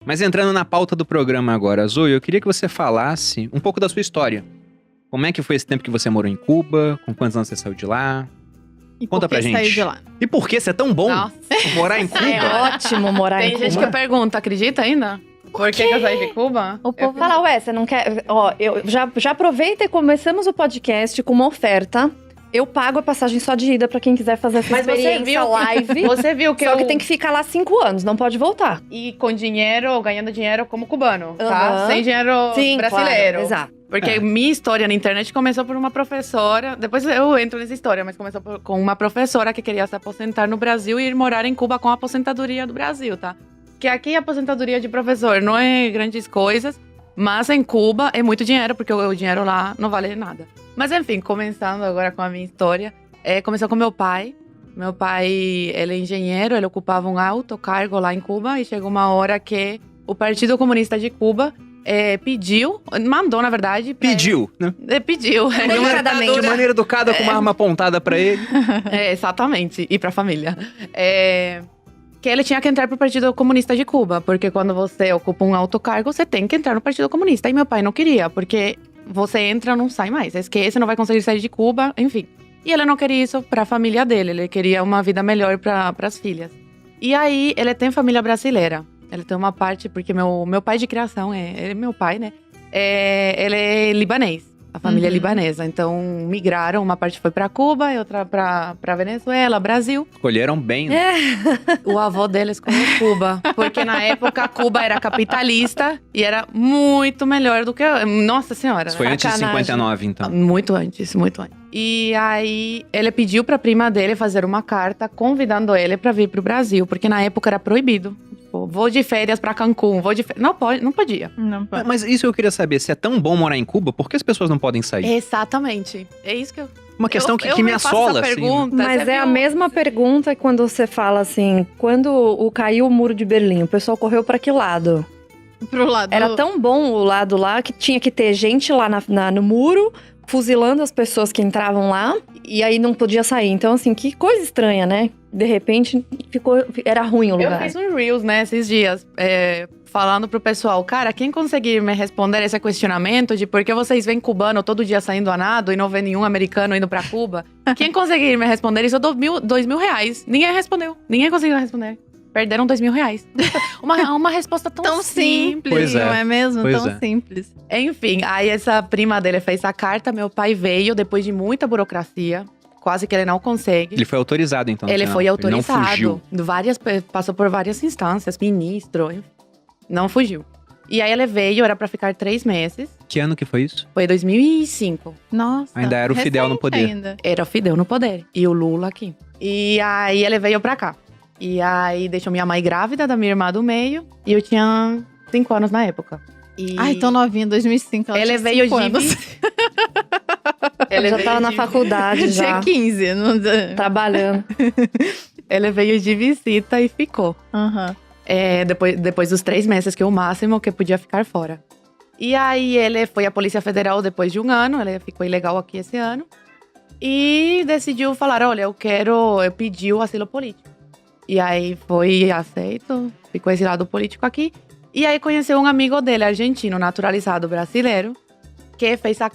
Mas entrando na pauta do programa agora, Zoe, eu queria que você falasse um pouco da sua história. Como é que foi esse tempo que você morou em Cuba? Com quantos anos você saiu de lá? E Conta por que pra gente. saiu de lá? E por que você é tão bom Nossa. morar em Cuba? É Ótimo morar em Tem gente Cuba. que pergunta, acredita ainda? Por que eu saí de Cuba? O povo fala, ué, você não quer... Ó, eu já aproveita e começamos o podcast com uma oferta. Eu pago a passagem só de ida pra quem quiser fazer essa Mas você experiência viu, live. Você viu que Só eu... que tem que ficar lá 5 anos, não pode voltar. E com dinheiro, ganhando dinheiro como cubano, tá? Aham. Sem dinheiro brasileiro. Claro, exato. Porque minha história na internet começou por uma professora. Depois eu entro nessa história, mas começou com uma professora que queria se aposentar no Brasil e ir morar em Cuba com a aposentadoria do Brasil, tá? Que aqui a aposentadoria de professor não é grandes coisas, mas em Cuba é muito dinheiro, porque o dinheiro lá não vale nada. Mas enfim, começando agora com a minha história, começou com meu pai. Meu pai, ele é engenheiro, ele ocupava um alto cargo lá em Cuba e chegou uma hora que o Partido Comunista de Cuba mandou, na verdade. Pediu, né? Pediu. Educadamente. De maneira educada, com uma arma apontada pra ele. Exatamente, e pra família. Que ele tinha que entrar pro Partido Comunista de Cuba, porque quando você ocupa um alto cargo, você tem que entrar no Partido Comunista. E meu pai não queria, porque você entra, não sai mais. Esquece, não vai conseguir sair de Cuba, enfim. E ele não queria isso pra família dele, ele queria uma vida melhor pras filhas. E aí, ele tem família brasileira. Ele tem uma parte, porque meu pai de criação, ele é meu pai, né? Ele é libanês, a família é libanesa. Então, migraram, uma parte foi pra Cuba e outra pra Venezuela, Brasil. Escolheram bem, né? O avô dele escolheu Cuba, porque na época Cuba era capitalista e era muito melhor do que... Nossa Senhora, Isso foi antes de Sacanagem. 59, então. Muito antes, muito antes. E aí, ele pediu pra prima dele fazer uma carta convidando ele pra vir pro Brasil, porque na época era proibido. Tipo, vou de férias pra Cancún, Não podia. Não pode. Mas isso eu queria saber, se é tão bom morar em Cuba, por que as pessoas não podem sair? Exatamente. É isso que eu... Uma questão que eu me faço assola, essa assim. pergunta, Mas você é a viu? mesma pergunta quando você fala assim, quando caiu o muro de Berlim, o pessoal correu pra que lado? Pro lado... Era tão bom o lado lá que tinha que ter gente lá no muro, fuzilando as pessoas que entravam lá, e aí não podia sair. Então, assim, que coisa estranha, né? De repente, era ruim o Eu lugar. fiz um Reels, né, esses dias, falando pro pessoal, cara, quem conseguir me responder esse questionamento de por que vocês veem cubano todo dia saindo a nado e não vê nenhum americano indo pra Cuba, quem conseguir me responder isso, eu dou R$2.000. Ninguém respondeu, ninguém conseguiu responder. Perderam R$2.000. Uma resposta tão simples. Pois é. Não é mesmo? Pois Tão é. simples. Enfim, aí essa prima dele fez a carta, meu pai veio depois de muita burocracia, quase que ele não consegue. Ele foi autorizado, então. no Ele final. foi Ele autorizado. não fugiu. Passou por várias instâncias, ministro, enfim, não fugiu. E aí ele veio, era pra ficar 3 meses. Que ano que foi isso? Foi 2005. Nossa. Ainda era o Fidel no recente poder. Ainda. Era o Fidel no poder. E o Lula aqui. E aí ele veio pra cá. E aí deixou minha mãe grávida da minha irmã do meio. E eu tinha 5 anos na época. E Ai, tão novinha, 2005. Ela ele tinha veio 5 de anos. Ele já veio tava na de- faculdade, Tinha já, 15. Não... trabalhando. Ele veio de visita e ficou. Aham. Depois dos 3 meses, que é o máximo que podia ficar fora. E aí ele foi à Polícia Federal depois de 1 ano, ele ficou ilegal aqui esse ano. E decidiu falar, olha, eu pedi o asilo político. E aí foi aceito, ficou exilado político aqui. E aí conheceu um amigo dele, argentino, naturalizado brasileiro, que fez a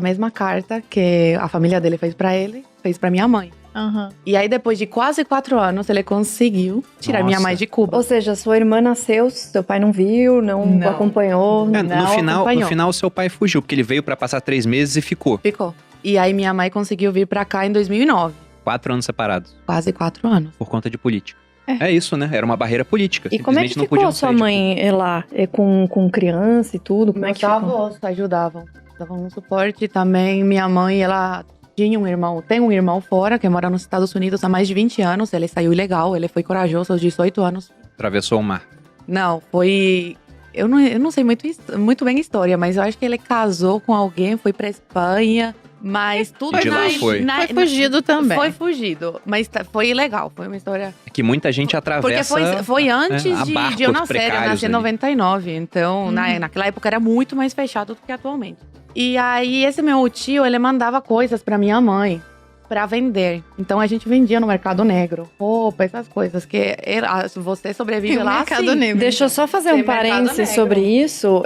mesma carta que a família dele fez pra ele, fez pra minha mãe. Aham. E aí depois de quase 4 anos, ele conseguiu tirar minha Nossa. mãe de Cuba. Ou seja, sua irmã nasceu, seu pai não viu, não Não. acompanhou. É, Não no acompanhou. final, seu pai fugiu, porque ele veio pra passar 3 meses e ficou. Ficou. E aí minha mãe conseguiu vir pra cá em 2009. 4 anos separados, Quase 4 anos. por conta de política. É isso, né? Era uma barreira política. E como é que Simplesmente não ficou podiam a sua sair de mãe lá? Com criança e tudo? Como é Meus que ficou? avós ajudavam. Davam um suporte também. Minha mãe, ela tinha um irmão, tem um irmão fora, que mora nos Estados Unidos há mais de 20 anos. Ele saiu ilegal, ele foi corajoso aos 18 anos. Atravessou o mar. Não, foi... Eu não sei muito bem a história, mas eu acho que ele casou com alguém, foi pra Espanha, mas tudo... E de lá foi. Foi fugido também. Foi fugido, mas foi ilegal, foi uma história... É que muita gente Porque atravessa... foi antes a de barcos eu nascer, eu precários nasci em ali. 99, então naquela época era muito mais fechado do que atualmente. E aí esse meu tio, ele mandava coisas pra minha mãe. para vender. Então a gente vendia no mercado negro, roupa, essas coisas que você sobrevive lá mercado assim. negro. Deixa eu só fazer Tem um parênteses mercado sobre negro. isso.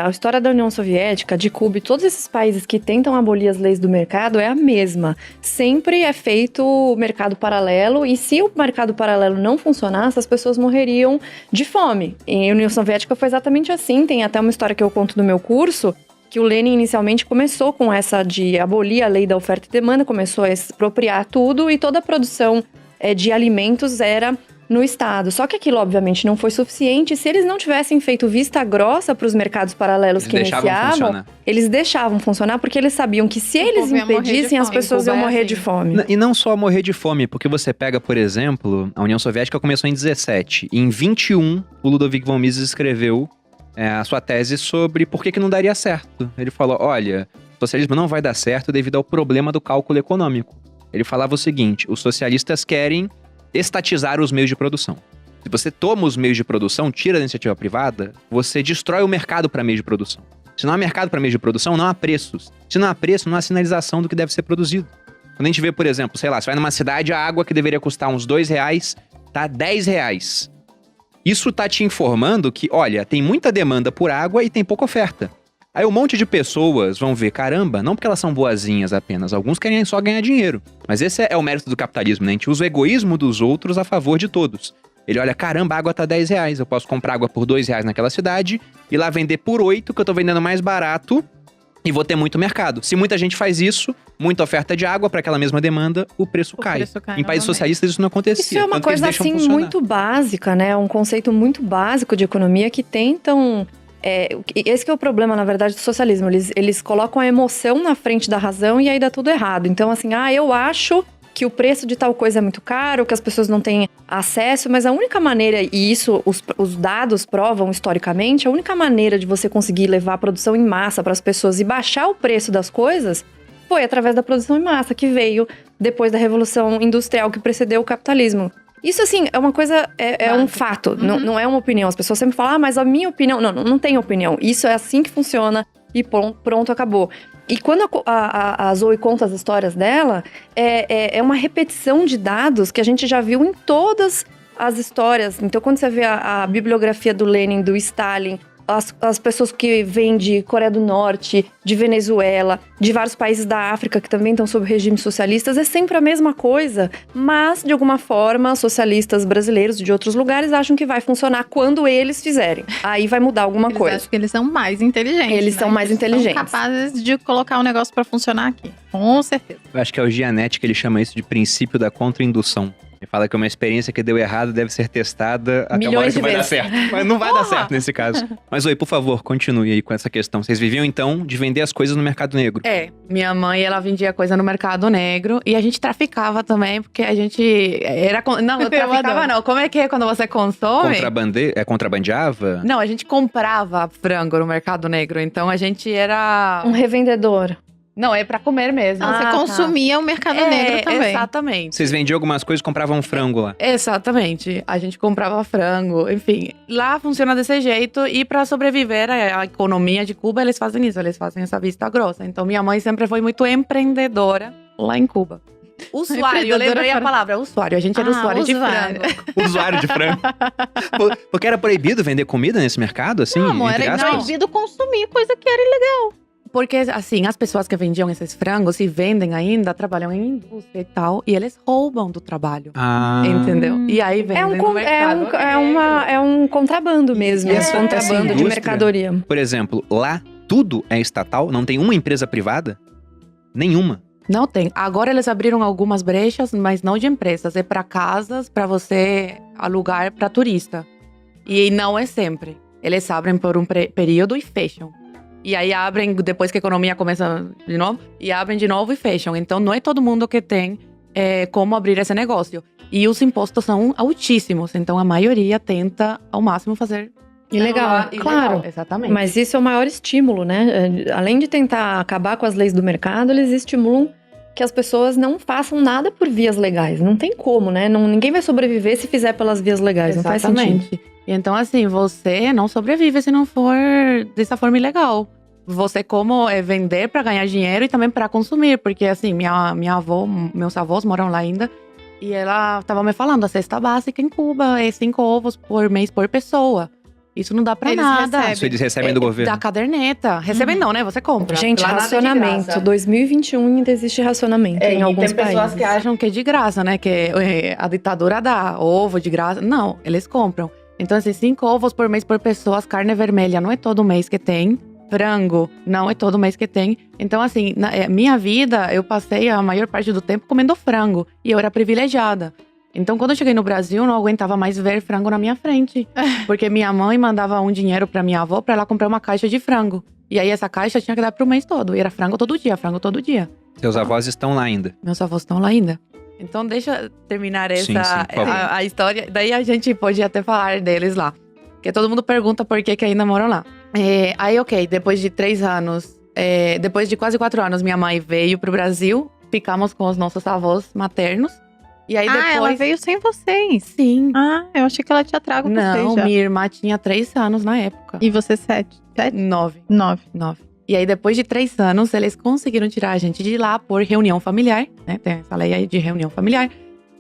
A história da União Soviética, de Cuba e todos esses países que tentam abolir as leis do mercado é a mesma. Sempre é feito o mercado paralelo e se o mercado paralelo não funcionasse, as pessoas morreriam de fome. E a União Soviética foi exatamente assim. Tem até uma história que eu conto no meu curso, que o Lenin inicialmente começou com essa de abolir a lei da oferta e demanda, começou a expropriar tudo e toda a produção de alimentos era no Estado. Só que aquilo, obviamente, não foi suficiente. Se eles não tivessem feito vista grossa para os mercados paralelos que iniciavam, eles deixavam funcionar porque eles sabiam que se eles impedissem, as pessoas iam morrer de fome. E não só morrer de fome, porque você pega, por exemplo, a União Soviética começou em 17. E em 21, o Ludovic von Mises escreveu a sua tese sobre por que não daria certo. Ele falou, olha, o socialismo não vai dar certo devido ao problema do cálculo econômico. Ele falava o seguinte, os socialistas querem estatizar os meios de produção. Se você toma os meios de produção, tira da iniciativa privada, você destrói o mercado para meios de produção. Se não há mercado para meios de produção, não há preços. Se não há preço, não há sinalização do que deve ser produzido. Quando a gente vê, por exemplo, sei lá, você vai numa cidade, a água que deveria custar uns R$2, tá R$10. Isso tá te informando que, olha, tem muita demanda por água e tem pouca oferta. Aí um monte de pessoas vão ver, caramba, não porque elas são boazinhas apenas, alguns querem só ganhar dinheiro. Mas esse é o mérito do capitalismo, né? A gente usa o egoísmo dos outros a favor de todos. Ele olha, caramba, a água tá R$10, eu posso comprar água por R$2 naquela cidade e lá vender por 8, que eu tô vendendo mais barato e vou ter muito mercado. Se muita gente faz isso, muita oferta de água para aquela mesma demanda, o preço cai. Em países socialistas isso não acontecia. Isso é uma coisa assim muito básica, né? Um conceito muito básico de economia que tentam... esse que é o problema, na verdade, do socialismo. Eles colocam a emoção na frente da razão e aí dá tudo errado. Então, assim, eu acho que o preço de tal coisa é muito caro, que as pessoas não têm acesso, mas a única maneira, e isso os dados provam historicamente, a única maneira de você conseguir levar a produção em massa para as pessoas e baixar o preço das coisas foi através da produção em massa, que veio depois da Revolução Industrial que precedeu o capitalismo. Isso, assim, é uma coisa, um fato, não é uma opinião. As pessoas sempre falam, mas a minha opinião... Não tem opinião. Isso é assim que funciona e pronto, acabou. E quando a Zoe conta as histórias dela, é uma repetição de dados que a gente já viu em todas as histórias. Então, quando você vê a bibliografia do Lenin, do Stalin, as pessoas que vêm de Coreia do Norte, de Venezuela, de vários países da África que também estão sob regimes socialistas, é sempre a mesma coisa. Mas, de alguma forma, socialistas brasileiros de outros lugares acham que vai funcionar quando eles fizerem. Aí vai mudar alguma coisa. Acho que eles são mais inteligentes. Eles são mais inteligentes. São capazes de colocar o negócio pra funcionar aqui. Com certeza. Eu acho que é o Gianetti que ele chama isso de princípio da contra-indução. Ele fala que uma experiência que deu errado deve ser testada até uma hora que vai dar certo. Mas não vai dar certo nesse caso. Mas, Oi, por favor, continue aí com essa questão. Vocês viviam, então, de vender as coisas no mercado negro? Minha mãe, ela vendia coisa no mercado negro. E a gente traficava também, porque a gente era... Não, traficava não. Como é que é quando você consome? Contrabandeava? Não, a gente comprava frango no mercado negro. Então, a gente era... Um revendedor. Não, é pra comer mesmo. Você consumia o mercado negro também. Exatamente. Vocês vendiam algumas coisas e compravam frango lá. Exatamente. A gente comprava frango, enfim. Lá funciona desse jeito e pra sobreviver a economia de Cuba, eles fazem isso, eles fazem essa vista grossa. Então minha mãe sempre foi muito empreendedora lá em Cuba. Usuário, eu lembrei a palavra, usuário. A gente era usuário de frango. Usuário de frango. Porque era proibido vender comida nesse mercado, assim? Não, amor, era proibido consumir coisa que era ilegal. Porque, assim, as pessoas que vendiam esses frangos e vendem ainda, trabalham em indústria e tal, e eles roubam do trabalho. Entendeu? E aí vendem no mercado. É um contrabando mesmo. Contrabando de mercadoria. Por exemplo, lá tudo é estatal? Não tem uma empresa privada? Nenhuma. Não tem. Agora eles abriram algumas brechas, mas não de empresas. É para casas, para você alugar para turista. E não é sempre. Eles abrem por um período e fecham. E aí abrem, depois que a economia começa de novo, e abrem de novo e fecham. Então não é todo mundo que tem como abrir esse negócio. E os impostos são altíssimos, então a maioria tenta ao máximo fazer ilegal. Claro. Exatamente. Mas isso é o maior estímulo, né? Além de tentar acabar com as leis do mercado, eles estimulam que as pessoas não façam nada por vias legais. Não tem como, né? Ninguém vai sobreviver se fizer pelas vias legais. Exatamente. Não faz sentido. Então, assim, você não sobrevive se não for dessa forma ilegal. você como vender para ganhar dinheiro e também para consumir. Porque assim, minha avó, meus avós moram lá ainda. E ela tava me falando, a cesta básica em Cuba é 5 ovos por mês por pessoa. Isso não dá pra Eles nada. recebem. Isso eles recebem do governo. Da caderneta. Recebem não, né? Você compra. Gente, Lá nada é de racionamento. graça. 2021 ainda existe racionamento em E alguns tem pessoas países. que acham que é de graça, né? Que a ditadura dá ovo de graça. Não, eles compram. Então, assim, 5 ovos por mês por pessoa. Carne vermelha não é todo mês que tem. Frango não é todo mês que tem. Então, assim, na minha vida, eu passei a maior parte do tempo comendo frango. E eu era privilegiada. Então, quando eu cheguei no Brasil, eu não aguentava mais ver frango na minha frente. Porque minha mãe mandava um dinheiro pra minha avó pra ela comprar uma caixa de frango. E aí, essa caixa tinha que dar pro mês todo. E era frango todo dia, frango todo dia. Seus avós estão lá ainda. Meus avós estão lá ainda. Então, deixa eu terminar Sim, por favor. a história. Daí, a gente pode até falar deles lá. Porque todo mundo pergunta por que ainda moram lá. Aí, ok, depois de 3 anos... depois de quase 4 anos, minha mãe veio pro Brasil. Ficamos com os nossos avós maternos. E aí, depois... ela veio sem vocês. Sim. Ah, eu achei que ela tinha trago vocês Não, já. minha irmã tinha 3 anos na época. E você 7? 9. 9. E aí, depois de 3 anos, eles conseguiram tirar a gente de lá por reunião familiar, né? Tem essa lei aí de reunião familiar.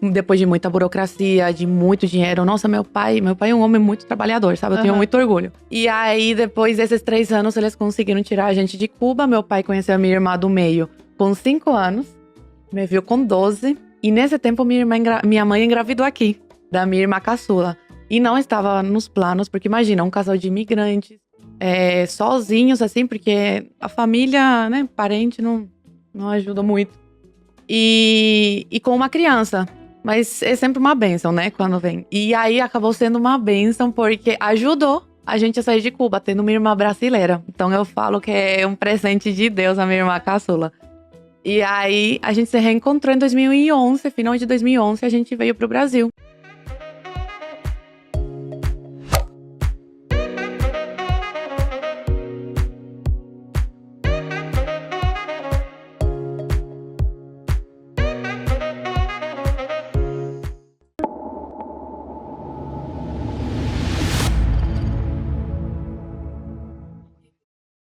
Depois de muita burocracia, de muito dinheiro. Nossa, meu pai é um homem muito trabalhador, sabe? Eu tenho muito orgulho. E aí, depois desses 3 anos, eles conseguiram tirar a gente de Cuba. Meu pai conheceu a minha irmã do meio com 5 anos. Me viu com 12. E nesse tempo, minha mãe engravidou aqui, da minha irmã caçula. E não estava nos planos, porque imagina, um casal de imigrantes, sozinhos, assim, porque a família, né, parente, não ajuda muito. E com uma criança. Mas é sempre uma bênção, né, quando vem. E aí acabou sendo uma bênção, porque ajudou a gente a sair de Cuba, tendo uma irmã brasileira. Então eu falo que é um presente de Deus, a minha irmã caçula. E aí, a gente se reencontrou em 2011, final de 2011, a gente veio pro Brasil.